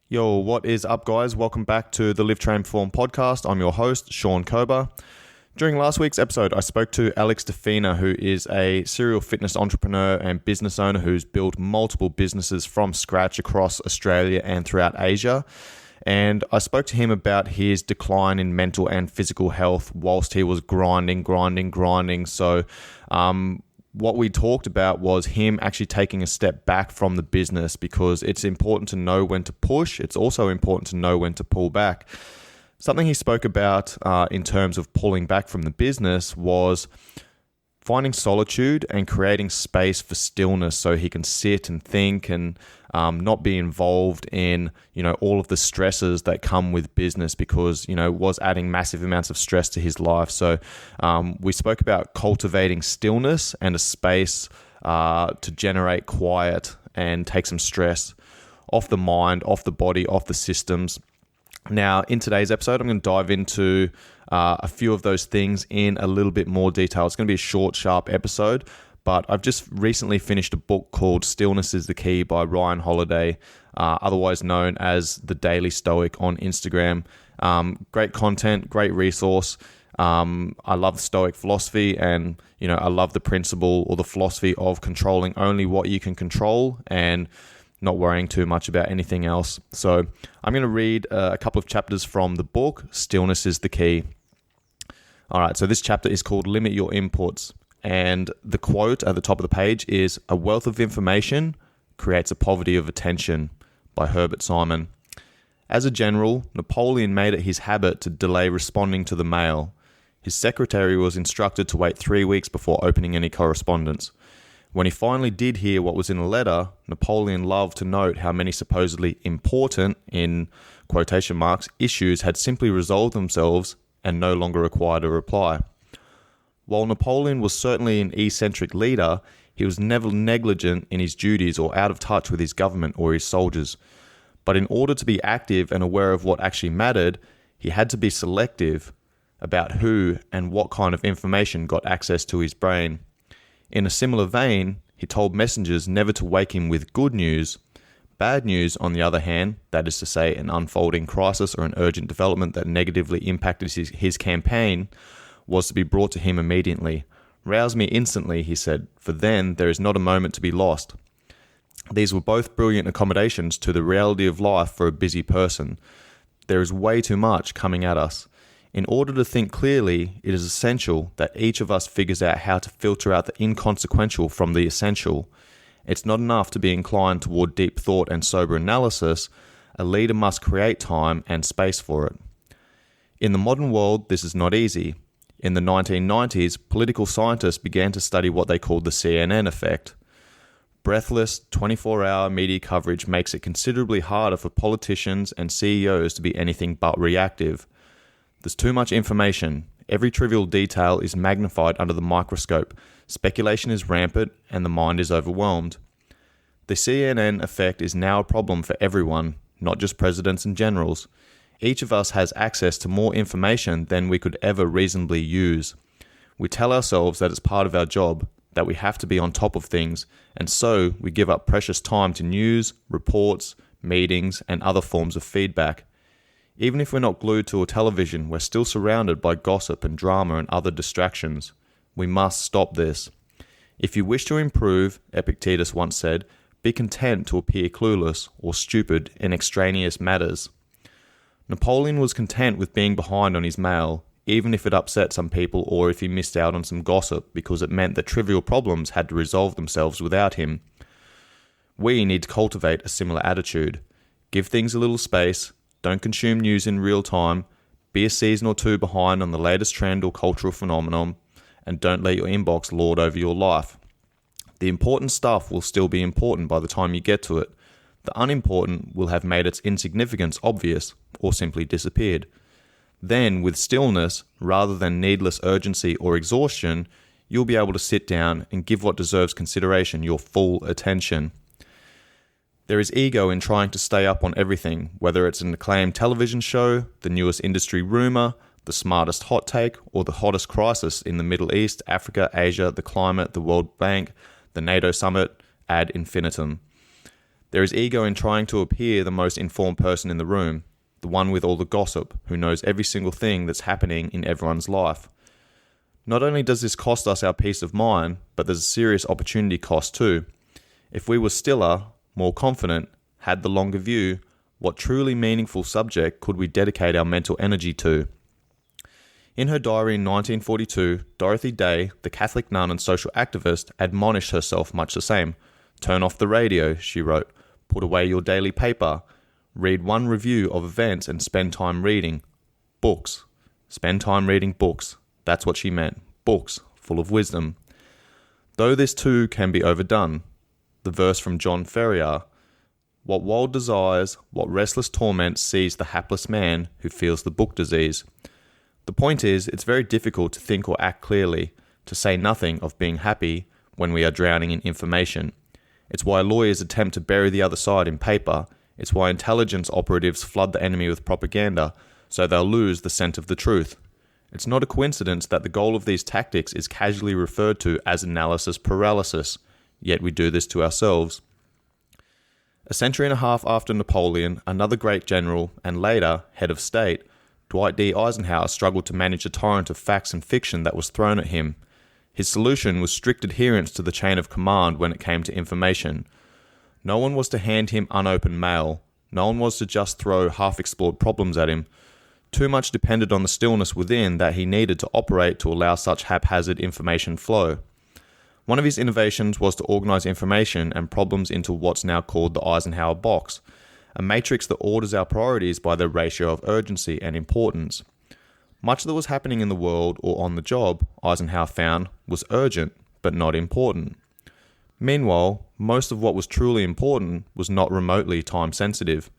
Yo, what is up, guys? Welcome back to the Live Train Perform podcast. I'm your host, Sean Kober. During last week's episode, I spoke to Alex Defina, who is a serial fitness entrepreneur and business owner who's built multiple businesses from scratch across Australia and throughout Asia. And I spoke to him about his decline in mental and physical health whilst he was grinding. So, what we talked about was him actually taking a step back from the business because it's important to know when to push. It's also important to know when to pull back. Something he spoke about in terms of pulling back from the business was finding solitude and creating space for stillness so he can sit and think and not be involved in, all of the stresses that come with business because, it was adding massive amounts of stress to his life. So we spoke about cultivating stillness and a space to generate quiet and take some stress off the mind, off the body, off the systems. Now, in today's episode, I'm going to dive into a few of those things in a little bit more detail. It's going to be a short, sharp episode, but I've just recently finished a book called Stillness Is the Key by Ryan Holiday, otherwise known as The Daily Stoic on Instagram. Great content, great resource. I love Stoic philosophy and, I love the principle or the philosophy of controlling only what you can control and not worrying too much about anything else. So I'm going to read a couple of chapters from the book, Stillness is the Key. All right, so this chapter is called Limit Your Inputs. And the quote at the top of the page is, "A wealth of information creates a poverty of attention," by Herbert Simon. As a general, Napoleon made it his habit to delay responding to the mail. His secretary was instructed to wait 3 weeks before opening any correspondence. When he finally did hear what was in a letter, Napoleon loved to note how many supposedly important, in quotation marks, issues had simply resolved themselves and no longer required a reply. While Napoleon was certainly an eccentric leader, he was never negligent in his duties or out of touch with his government or his soldiers. But in order to be active and aware of what actually mattered, he had to be selective about who and what kind of information got access to his brain. In a similar vein, he told messengers never to wake him with good news. Bad news, on the other hand, that is to say an unfolding crisis or an urgent development that negatively impacted his campaign, was to be brought to him immediately. "Rouse me instantly," he said, "for then there is not a moment to be lost." These were both brilliant accommodations to the reality of life for a busy person. There is way too much coming at us. In order to think clearly, it is essential that each of us figures out how to filter out the inconsequential from the essential. It's not enough to be inclined toward deep thought and sober analysis. A leader must create time and space for it. In the modern world, this is not easy. In the 1990s, political scientists began to study what they called the CNN effect. Breathless, 24-hour media coverage makes it considerably harder for politicians and CEOs to be anything but reactive. There's too much information. Every trivial detail is magnified under the microscope. Speculation is rampant and the mind is overwhelmed. The CNN effect is now a problem for everyone, not just presidents and generals. Each of us has access to more information than we could ever reasonably use. We tell ourselves that it's part of our job, that we have to be on top of things, and so we give up precious time to news, reports, meetings, and other forms of feedback. Even if we're not glued to a television, we're still surrounded by gossip and drama and other distractions. We must stop this. If you wish to improve, Epictetus once said, be content to appear clueless or stupid in extraneous matters. Napoleon was content with being behind on his mail, even if it upset some people or if he missed out on some gossip because it meant that trivial problems had to resolve themselves without him. We need to cultivate a similar attitude. Give things a little space. Don't consume news in real time, be a season or two behind on the latest trend or cultural phenomenon, and don't let your inbox lord over your life. The important stuff will still be important by the time you get to it. The unimportant will have made its insignificance obvious or simply disappeared. Then, with stillness, rather than needless urgency or exhaustion, you'll be able to sit down and give what deserves consideration your full attention. There is ego in trying to stay up on everything, whether it's an acclaimed television show, the newest industry rumor, the smartest hot take, or the hottest crisis in the Middle East, Africa, Asia, the climate, the World Bank, the NATO summit, ad infinitum. There is ego in trying to appear the most informed person in the room, the one with all the gossip, who knows every single thing that's happening in everyone's life. Not only does this cost us our peace of mind, but there's a serious opportunity cost too. If we were stiller, more confident, had the longer view, what truly meaningful subject could we dedicate our mental energy to? In her diary in 1942, Dorothy Day, the Catholic nun and social activist, admonished herself much the same. Turn off the radio, she wrote. Put away your daily paper. Read one review of events and spend time reading. Books. Spend time reading books. That's what she meant. Books, full of wisdom. Though this too can be overdone. The verse from John Ferrier, what wild desires, what restless torment seize the hapless man who feels the book disease. The point is, it's very difficult to think or act clearly, to say nothing of being happy when we are drowning in information. It's why lawyers attempt to bury the other side in paper. It's why intelligence operatives flood the enemy with propaganda, so they'll lose the scent of the truth. It's not a coincidence that the goal of these tactics is casually referred to as analysis paralysis, yet we do this to ourselves. A century and a half after Napoleon, another great general, and later head of state, Dwight D. Eisenhower struggled to manage a torrent of facts and fiction that was thrown at him. His solution was strict adherence to the chain of command when it came to information. No one was to hand him unopened mail. No one was to just throw half-explored problems at him. Too much depended on the stillness within that he needed to operate to allow such haphazard information flow. One of his innovations was to organize information and problems into what's now called the Eisenhower box, a matrix that orders our priorities by their ratio of urgency and importance. Much that was happening in the world or on the job, Eisenhower found, was urgent, but not important. Meanwhile, most of what was truly important was not remotely time-sensitive.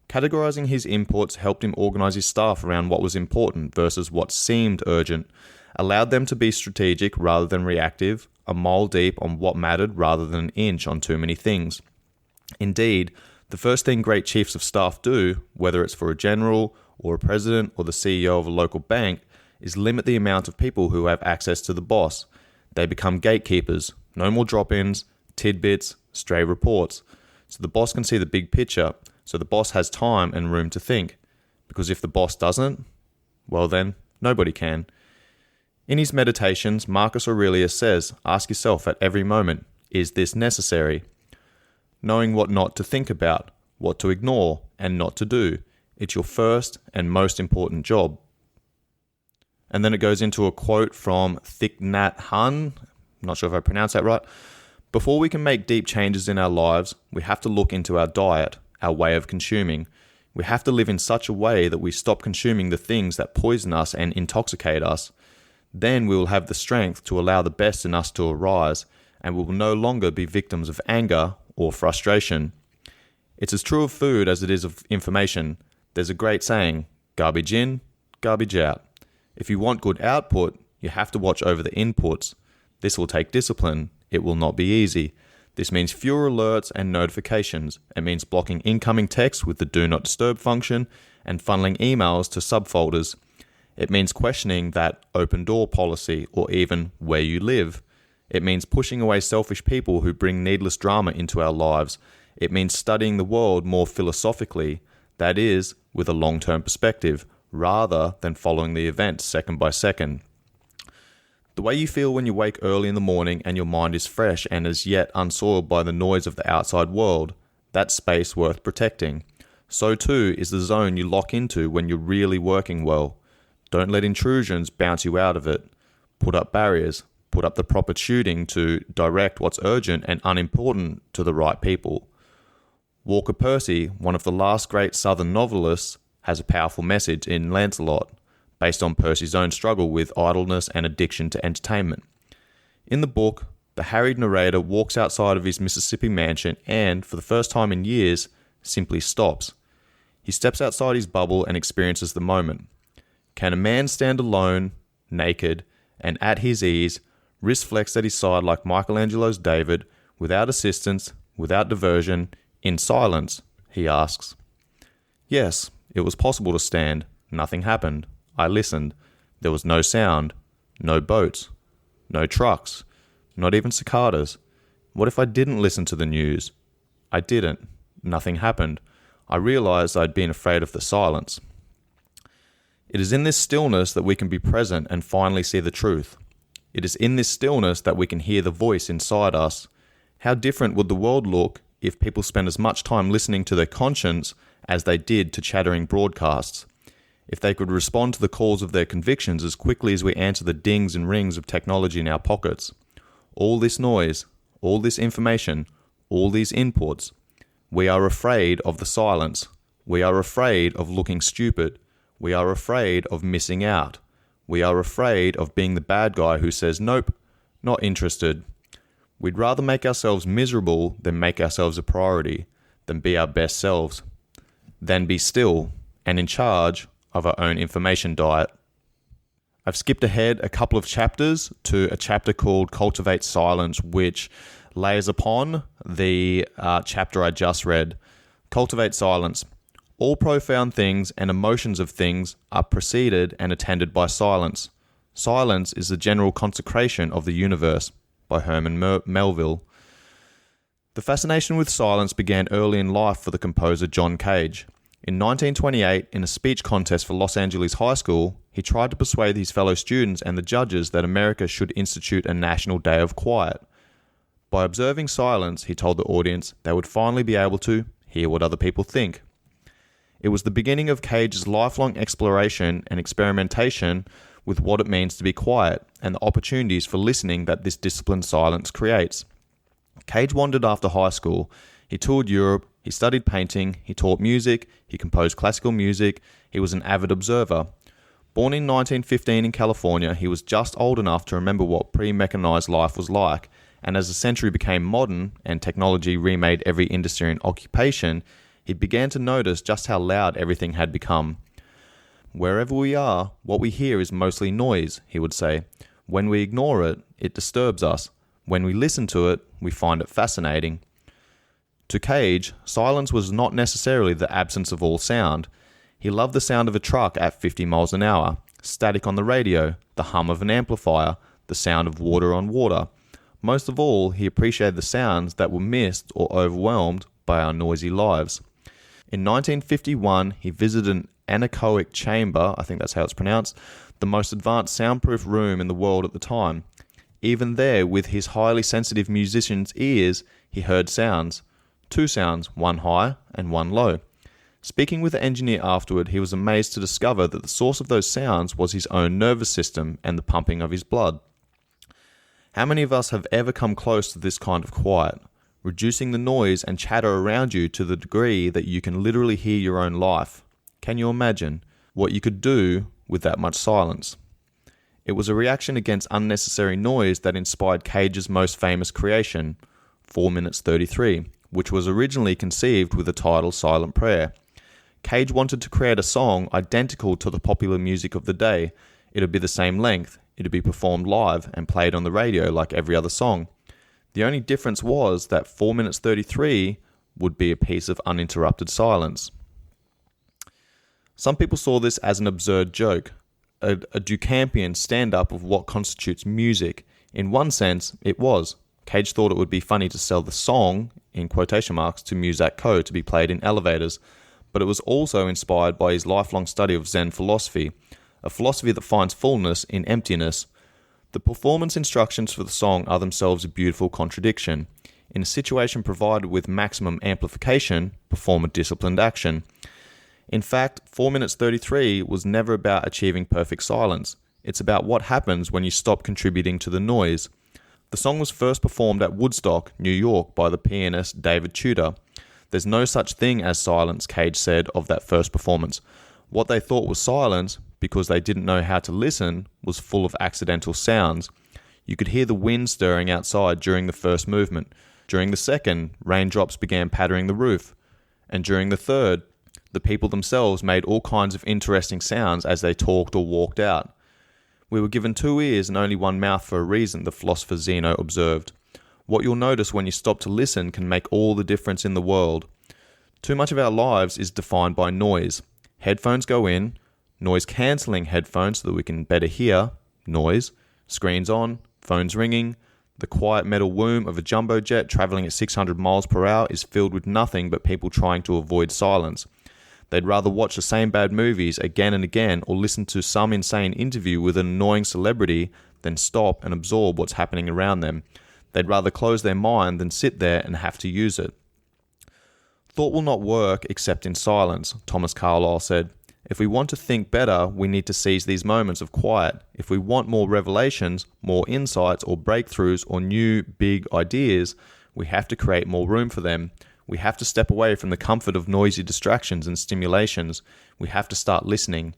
Categorizing his inputs helped him organize his staff around what was important versus what seemed urgent, allowed them to be strategic rather than reactive, a mile deep on what mattered rather than an inch on too many things. Indeed, the first thing great chiefs of staff do, whether it's for a general or a president or the CEO of a local bank, is limit the amount of people who have access to the boss. They become gatekeepers, no more drop-ins, tidbits, stray reports. So the boss can see the big picture, so the boss has time and room to think. Because if the boss doesn't, well then, nobody can. In his meditations, Marcus Aurelius says, ask yourself at every moment, is this necessary? Knowing what not to think about, what to ignore, and not to do. It's your first and most important job. And then it goes into a quote from Thich Nhat Hanh. I'm not sure if I pronounced that right. Before we can make deep changes in our lives, we have to look into our diet, our way of consuming. We have to live in such a way that we stop consuming the things that poison us and intoxicate us. Then we will have the strength to allow the best in us to arise, and we will no longer be victims of anger or frustration. It's as true of food as it is of information. There's a great saying, garbage in, garbage out. If you want good output, you have to watch over the inputs. This will take discipline. It will not be easy. This means fewer alerts and notifications. It means blocking incoming text with the do not disturb function and funneling emails to subfolders. It means questioning that open door policy or even where you live. It means pushing away selfish people who bring needless drama into our lives. It means studying the world more philosophically, that is, with a long-term perspective, rather than following the events second by second. The way you feel when you wake early in the morning and your mind is fresh and as yet unsoiled by the noise of the outside world, that's space worth protecting. So too is the zone you lock into when you're really working well. Don't let intrusions bounce you out of it. Put up barriers. Put up the proper tuning to direct what's urgent and unimportant to the right people. Walker Percy, one of the last great Southern novelists, has a powerful message in Lancelot, based on Percy's own struggle with idleness and addiction to entertainment. In the book, the harried narrator walks outside of his Mississippi mansion and, for the first time in years, simply stops. He steps outside his bubble and experiences the moment. Can a man stand alone, naked, and at his ease, wrist flexed at his side like Michelangelo's David, without assistance, without diversion, in silence, he asks. Yes, it was possible to stand. Nothing happened. I listened. There was no sound, no boats, no trucks, not even cicadas. What if I didn't listen to the news? I didn't. Nothing happened. I realized I'd been afraid of the silence. It is in this stillness that we can be present and finally see the truth. It is in this stillness that we can hear the voice inside us. How different would the world look if people spent as much time listening to their conscience as they did to chattering broadcasts? If they could respond to the calls of their convictions as quickly as we answer the dings and rings of technology in our pockets? All this noise, all this information, all these inputs. We are afraid of the silence. We are afraid of looking stupid. We are afraid of missing out. We are afraid of being the bad guy who says, nope, not interested. We'd rather make ourselves miserable than make ourselves a priority, than be our best selves, than be still and in charge of our own information diet. I've skipped ahead a couple of chapters to a chapter called Cultivate Silence, which layers upon the chapter I just read. Cultivate silence. All profound things and emotions of things are preceded and attended by silence. Silence is the general consecration of the universe, by Herman Melville. The fascination with silence began early in life for the composer John Cage. In 1928, in a speech contest for Los Angeles High School, he tried to persuade his fellow students and the judges that America should institute a national day of quiet. By observing silence, he told the audience they would finally be able to hear what other people think. It was the beginning of Cage's lifelong exploration and experimentation with what it means to be quiet and the opportunities for listening that this disciplined silence creates. Cage wandered after high school. He toured Europe, he studied painting, he taught music, he composed classical music, he was an avid observer. Born in 1915 in California, he was just old enough to remember what pre-mechanized life was like, and as the century became modern and technology remade every industry and occupation, he began to notice just how loud everything had become. Wherever we are, what we hear is mostly noise, he would say. When we ignore it, it disturbs us. When we listen to it, we find it fascinating. To Cage, silence was not necessarily the absence of all sound. He loved the sound of a truck at 50 miles an hour, static on the radio, the hum of an amplifier, the sound of water on water. Most of all, he appreciated the sounds that were missed or overwhelmed by our noisy lives. In 1951, he visited an anechoic chamber, I think that's how it's pronounced, the most advanced soundproof room in the world at the time. Even there, with his highly sensitive musician's ears, he heard sounds. Two sounds, one high and one low. Speaking with the engineer afterward, he was amazed to discover that the source of those sounds was his own nervous system and the pumping of his blood. How many of us have ever come close to this kind of quiet, reducing the noise and chatter around you to the degree that you can literally hear your own life? Can you imagine what you could do with that much silence? It was a reaction against unnecessary noise that inspired Cage's most famous creation, 4 minutes 33, which was originally conceived with the title Silent Prayer. Cage wanted to create a song identical to the popular music of the day. It would be the same length, it would be performed live and played on the radio like every other song. The only difference was that 4 minutes 33 would be a piece of uninterrupted silence. Some people saw this as an absurd joke, a Duchampian stand-up of what constitutes music. In one sense, it was. Cage thought it would be funny to sell the song, in quotation marks, to Muzak Co. to be played in elevators, but it was also inspired by his lifelong study of Zen philosophy, a philosophy that finds fullness in emptiness. The performance instructions for the song are themselves a beautiful contradiction. In a situation provided with maximum amplification, perform a disciplined action. In fact, 4 minutes 33 was never about achieving perfect silence. It's about what happens when you stop contributing to the noise. The song was first performed at Woodstock, New York by the pianist David Tudor. There's no such thing as silence, Cage said of that first performance. What they thought was silence, because they didn't know how to listen, was full of accidental sounds. You could hear the wind stirring outside during the first movement. During the second, raindrops began pattering the roof. And during the third, the people themselves made all kinds of interesting sounds as they talked or walked out. We were given 2 ears and only one mouth for a reason, the philosopher Zeno observed. What you'll notice when you stop to listen can make all the difference in the world. Too much of our lives is defined by noise. Headphones go in, noise-cancelling headphones so that we can better hear, noise, screens on, phones ringing, The quiet metal womb of a jumbo jet traveling at 600 miles per hour is filled with nothing but people trying to avoid silence. They'd rather watch the same bad movies again and again or listen to some insane interview with an annoying celebrity than stop and absorb what's happening around them. They'd rather close their mind than sit there and have to use it. Thought will not work except in silence, Thomas Carlyle said. If we want to think better, we need to seize these moments of quiet. If we want more revelations, more insights or breakthroughs or new big ideas, we have to create more room for them. We have to step away from the comfort of noisy distractions and stimulations. We have to start listening.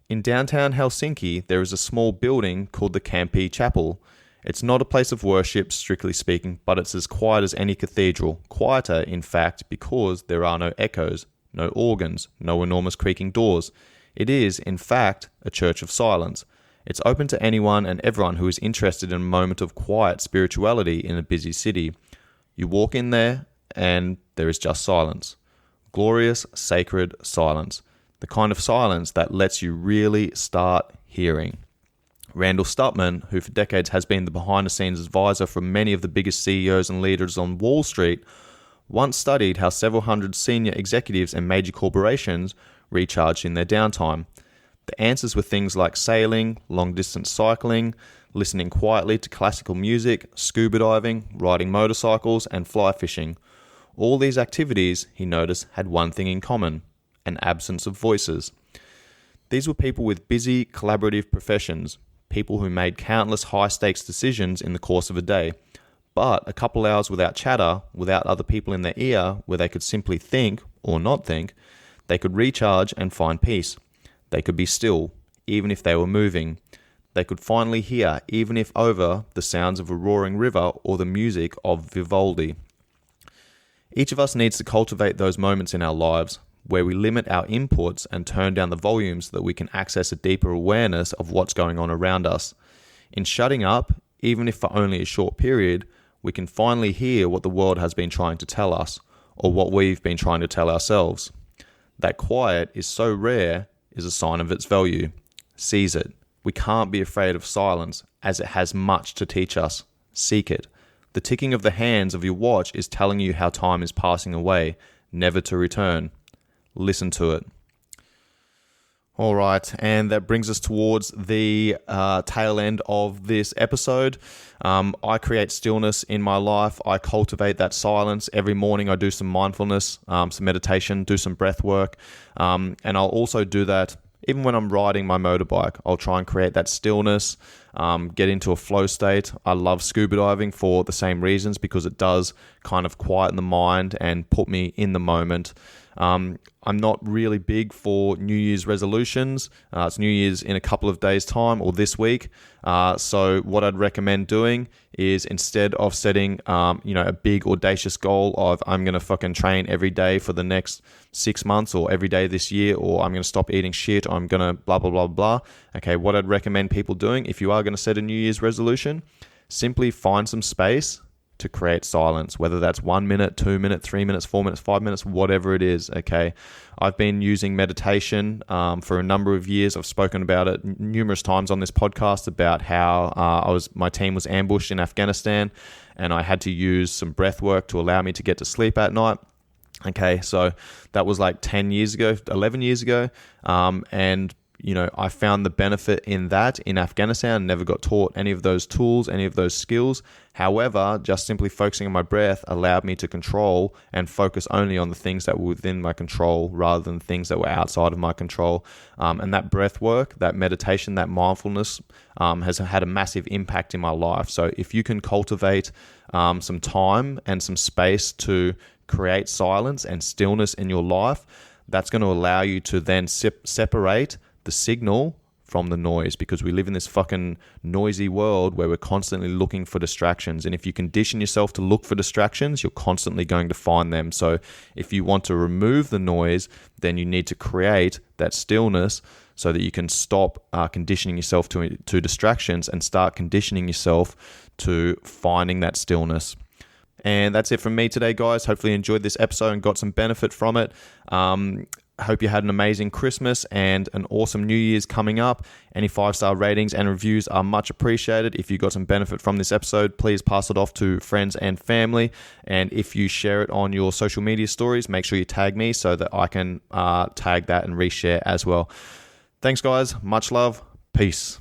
In downtown Helsinki, there is a small building called the Kamppi Chapel. It's not a place of worship, strictly speaking, but it's as quiet as any cathedral. Quieter, in fact, because there are no echoes, no organs, no enormous creaking doors. It is, in fact, a church of silence. It's open to anyone and everyone who is interested in a moment of quiet spirituality in a busy city. You walk in there, and there is just silence. Glorious, sacred silence. The kind of silence that lets you really start hearing. Randall Stutman, who for decades has been the behind-the-scenes advisor for many of the biggest CEOs and leaders on Wall Street, once studied how several hundred senior executives and major corporations recharged in their downtime. The answers were things like sailing, long-distance cycling, listening quietly to classical music, scuba diving, riding motorcycles, and fly fishing. All these activities, he noticed, had one thing in common: an absence of voices. These were people with busy, collaborative professions, people who made countless high-stakes decisions in the course of a day. But a couple hours without chatter, without other people in their ear, where they could simply think, or not think, they could recharge and find peace. They could be still, even if they were moving. They could finally hear, even if over, the sounds of a roaring river or the music of Vivaldi. Each of us needs to cultivate those moments in our lives, where we limit our inputs and turn down the volume so that we can access a deeper awareness of what's going on around us. In shutting up, even if for only a short period, we can finally hear what the world has been trying to tell us, or what we've been trying to tell ourselves. That quiet is so rare is a sign of its value. Seize it. We can't be afraid of silence, as it has much to teach us. Seek it. The ticking of the hands of your watch is telling you how time is passing away, never to return. Listen to it. All right, and that brings us towards the tail end of this episode. I create stillness in my life. I cultivate that silence. Every morning I do some mindfulness, some meditation, do some breath work, and I'll also do that even when I'm riding my motorbike. I'll try and create that stillness, get into a flow state. I love scuba diving for the same reasons, because it does kind of quieten the mind and put me in the moment. I'm not really big for New Year's resolutions. It's New Year's in a couple of days' time, or this week. So what I'd recommend doing is, instead of setting, a big audacious goal of I'm going to fucking train every day for the next 6 months, or every day this year, or I'm going to stop eating shit, or I'm going to blah, blah, blah, blah. Okay, what I'd recommend people doing, if you are going to set a New Year's resolution, simply find some space to create silence, whether that's 1 minute, 2 minutes, 3 minutes, 4 minutes, 5 minutes, whatever it is, okay? I've been using meditation for a number of years. I've spoken about it numerous times on this podcast about how my team was ambushed in Afghanistan, and I had to use some breath work to allow me to get to sleep at night. Okay, so that was like 10 years ago, 11 years ago, and I found the benefit in that in Afghanistan. Never got taught any of those tools, any of those skills. However, just simply focusing on my breath allowed me to control and focus only on the things that were within my control rather than things that were outside of my control. And that breath work, that meditation, that mindfulness has had a massive impact in my life. So if you can cultivate some time and some space to create silence and stillness in your life, that's going to allow you to then separate the signal from the noise, because we live in this fucking noisy world where we're constantly looking for distractions. And if you condition yourself to look for distractions, you're constantly going to find them. So if you want to remove the noise, then you need to create that stillness so that you can stop conditioning yourself to distractions and start conditioning yourself to finding that stillness. And that's it from me today, guys. Hopefully you enjoyed this episode and got some benefit from it. Hope you had an amazing Christmas and an awesome New Year's coming up. Any 5-star ratings and reviews are much appreciated. If you got some benefit from this episode, please pass it off to friends and family. And if you share it on your social media stories, make sure you tag me so that I can tag that and reshare as well. Thanks, guys. Much love. Peace.